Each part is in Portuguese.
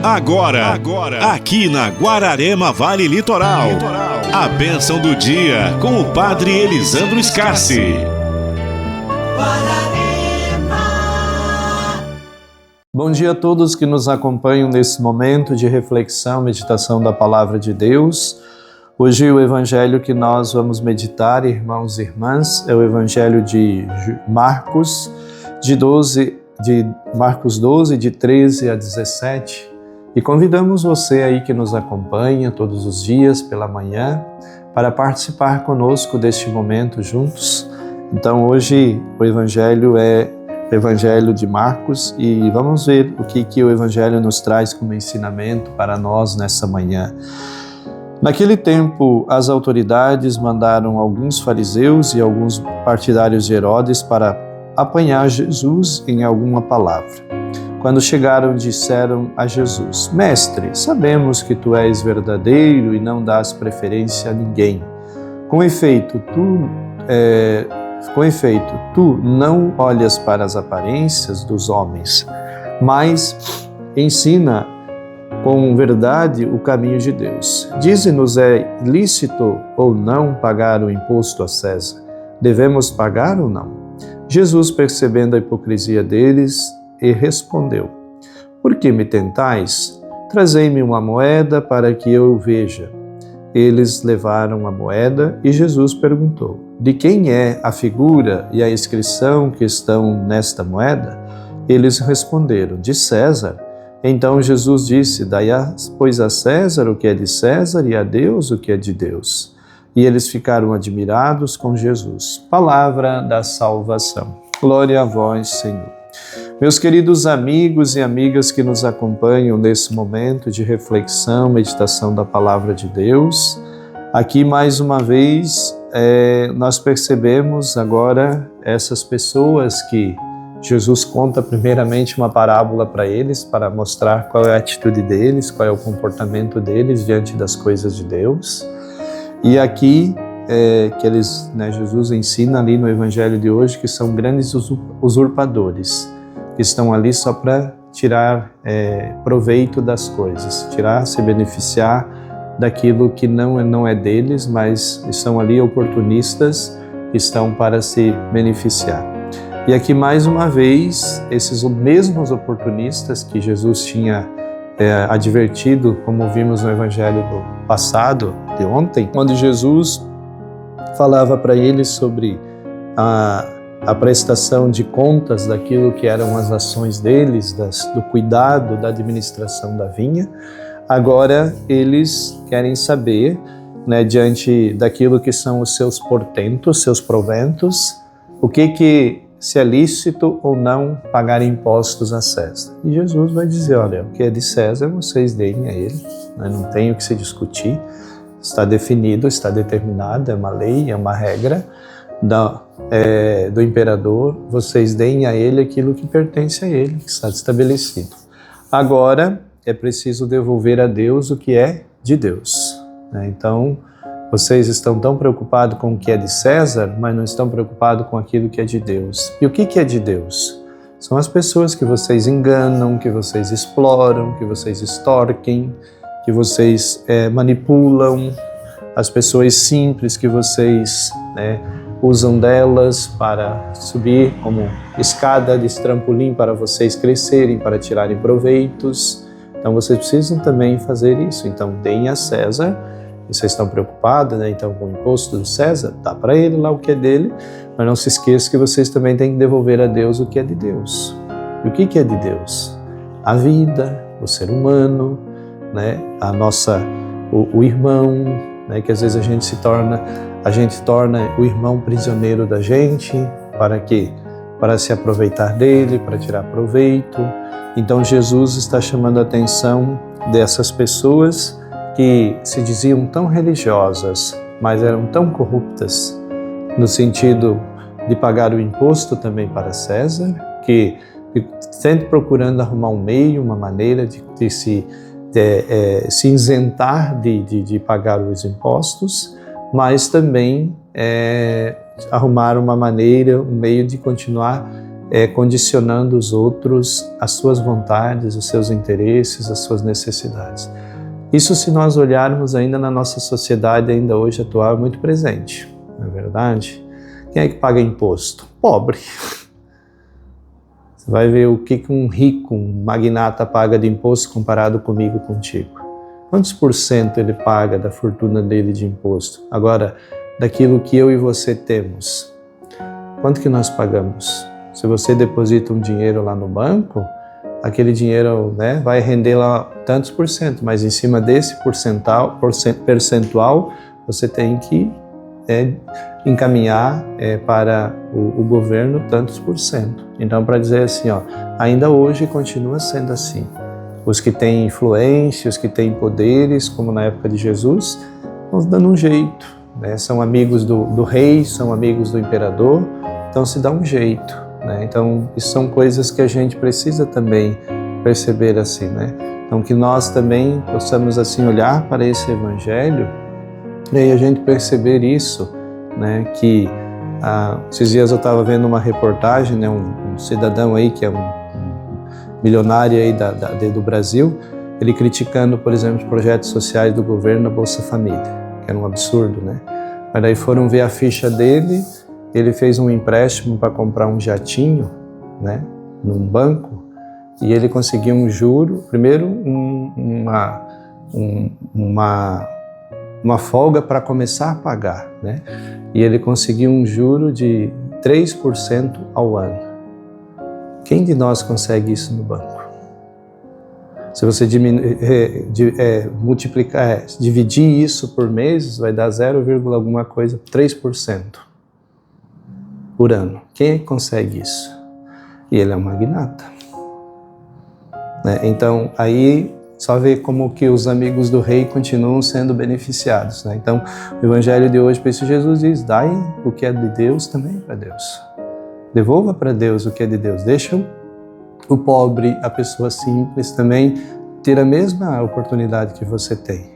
Agora, aqui na Guararema Vale Litoral, a bênção do dia com o Padre Elisandro Scarsi. Bom dia a todos que nos acompanham nesse momento de reflexão, meditação da Palavra de Deus. Hoje o Evangelho que nós vamos meditar, irmãos e irmãs, é o Evangelho de Marcos, Marcos 12, de 13 a 17. E convidamos você aí que nos acompanha todos os dias pela manhã para participar conosco deste momento juntos. Então hoje o Evangelho é o Evangelho de Marcos e vamos ver o que o Evangelho nos traz como ensinamento para nós nessa manhã. Naquele tempo, as autoridades mandaram alguns fariseus e alguns partidários de Herodes para apanhar Jesus em alguma palavra. Quando chegaram, disseram a Jesus: Mestre, sabemos que tu és verdadeiro e não dás preferência a ninguém. Com efeito, tu não olhas para as aparências dos homens, mas ensina com verdade o caminho de Deus. Dize-nos, é lícito ou não pagar o imposto a César? Devemos pagar ou não? Jesus, percebendo a hipocrisia deles, e respondeu: Por que me tentais? Trazei-me uma moeda para que eu veja. Eles levaram a moeda e Jesus perguntou: De quem é a figura e a inscrição que estão nesta moeda? Eles responderam: De César. Então Jesus disse: Dai, pois, a César o que é de César e a Deus o que é de Deus. E eles ficaram admirados com Jesus. Palavra da salvação. Glória a vós, Senhor. Meus queridos amigos e amigas que nos acompanham nesse momento de reflexão, meditação da Palavra de Deus, aqui mais uma vez nós percebemos agora essas pessoas que Jesus conta primeiramente uma parábola para eles, para mostrar qual é a atitude deles, qual é o comportamento deles diante das coisas de Deus. E aqui Jesus ensina ali no Evangelho de hoje que são grandes usurpadores, que estão ali só para tirar proveito das coisas, se beneficiar daquilo que não é deles, mas são ali oportunistas que estão para se beneficiar. E aqui mais uma vez, esses mesmos oportunistas que Jesus tinha advertido, como vimos no Evangelho do passado, de ontem, onde Jesus falava para eles sobre a prestação de contas daquilo que eram as ações deles, do cuidado, da administração da vinha. Agora eles querem saber, diante daquilo que são os seus portentos, seus proventos, o que se é lícito ou não pagar impostos a César. E Jesus vai dizer: olha, o que é de César vocês deem a ele, não tem o que se discutir, está definido, está determinado, é uma lei, é uma regra do imperador, vocês deem a ele aquilo que pertence a ele, que está estabelecido. Agora é preciso devolver a Deus o que é de Deus. Então, vocês estão tão preocupados com o que é de César, mas não estão preocupados com aquilo que é de Deus. E o que é de Deus? São as pessoas que vocês enganam, que vocês exploram, que vocês extorquem, que vocês manipulam, as pessoas simples que vocês usam delas para subir como escada de trampolim para vocês crescerem, para tirarem proveitos. Então vocês precisam também fazer isso. Então deem a César. Vocês estão preocupados, então, com o imposto do César? Dá para ele lá o que é dele, mas não se esqueça que vocês também têm que devolver a Deus o que é de Deus. E o que é de Deus? A vida, o ser humano, o irmão, que às vezes a gente torna o irmão prisioneiro da gente. Para quê? Para se aproveitar dele, para tirar proveito. Então Jesus está chamando a atenção dessas pessoas que se diziam tão religiosas, mas eram tão corruptas, no sentido de pagar o imposto também para César, que sempre procurando arrumar um meio, uma maneira de se isentar de pagar os impostos, mas também arrumar uma maneira, um meio de continuar condicionando os outros às suas vontades, os seus interesses, as suas necessidades. Isso, se nós olharmos ainda na nossa sociedade, ainda hoje atual, é muito presente, não é verdade? Quem é que paga imposto? Pobre. Você vai ver o que um rico, um magnata paga de imposto comparado comigo, contigo. Quantos por cento ele paga da fortuna dele de imposto? Agora, daquilo que eu e você temos, quanto que nós pagamos? Se você deposita um dinheiro lá no banco, aquele dinheiro, vai render lá tantos por cento, mas em cima desse percentual você tem que encaminhar para o governo tantos por cento. Então, para dizer assim, ainda hoje continua sendo assim. Os que têm influência, os que têm poderes, como na época de Jesus, estão dando um jeito, né? São amigos do rei, são amigos do imperador, então se dá um jeito, né? Então, isso são coisas que a gente precisa também perceber assim, né? Então, que nós também possamos assim olhar para esse evangelho e aí a gente perceber isso, né? Que esses dias eu estava vendo uma reportagem, né? Um cidadão aí que é um milionário aí do Brasil, ele criticando, por exemplo, os projetos sociais do governo da Bolsa Família, que era um absurdo, né? Mas daí foram ver a ficha dele, ele fez um empréstimo para comprar um jatinho, né? Num banco, e ele conseguiu um juro, primeiro uma folga para começar a pagar, né? E ele conseguiu um juro de 3% ao ano. Quem de nós consegue isso no banco? Se você dividir isso por meses, vai dar 0, alguma coisa, 3% por ano. Quem é que consegue isso? E ele é um magnata, né? Então, aí só ver como que os amigos do rei continuam sendo beneficiados, né? Então, o evangelho de hoje, por isso Jesus diz, dai o que é de Deus também para Deus. Devolva para Deus o que é de Deus. Deixa o pobre, a pessoa simples também ter a mesma oportunidade que você tem.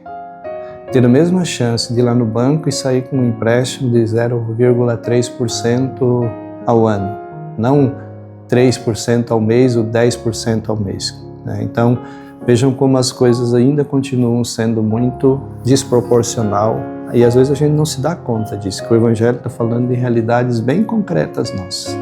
Ter a mesma chance de ir lá no banco e sair com um empréstimo de 0,3% ao ano. Não 3% ao mês ou 10% ao mês, né? Então, vejam como as coisas ainda continuam sendo muito desproporcional e às vezes a gente não se dá conta disso, que o Evangelho está falando de realidades bem concretas nossas.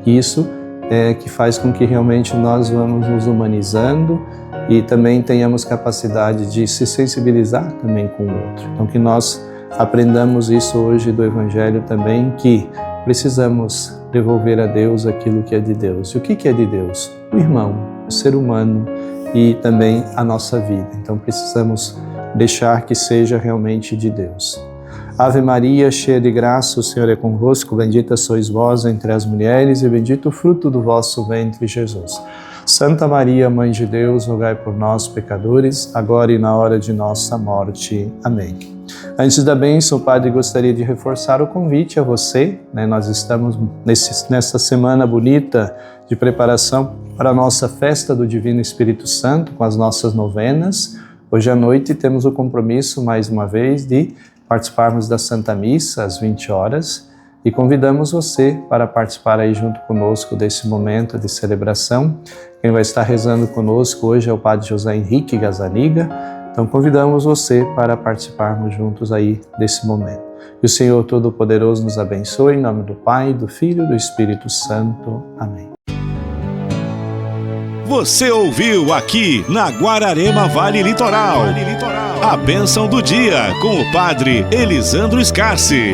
Isso é que faz com que realmente nós vamos nos humanizando e também tenhamos capacidade de se sensibilizar também com o outro. Então que nós aprendamos isso hoje do Evangelho também, que precisamos devolver a Deus aquilo que é de Deus. E o que é de Deus? O irmão, o ser humano e também a nossa vida. Então precisamos deixar que seja realmente de Deus. Ave Maria, cheia de graça, o Senhor é convosco, bendita sois vós entre as mulheres e bendito o fruto do vosso ventre, Jesus. Santa Maria, Mãe de Deus, rogai por nós, pecadores, agora e na hora de nossa morte. Amém. Antes da bênção, o Padre gostaria de reforçar o convite a você, né? Nós estamos nessa semana bonita de preparação para a nossa festa do Divino Espírito Santo, com as nossas novenas. Hoje à noite temos o compromisso, mais uma vez, de participarmos da Santa Missa às 20 horas e convidamos você para participar aí junto conosco desse momento de celebração. Quem vai estar rezando conosco hoje é o Padre José Henrique Gazzaniga, então convidamos você para participarmos juntos aí desse momento. Que o Senhor Todo-Poderoso nos abençoe, em nome do Pai, do Filho e do Espírito Santo. Amém. Você ouviu aqui na Guararema Vale Litoral. A bênção do dia com o Padre Elisandro Scarsi.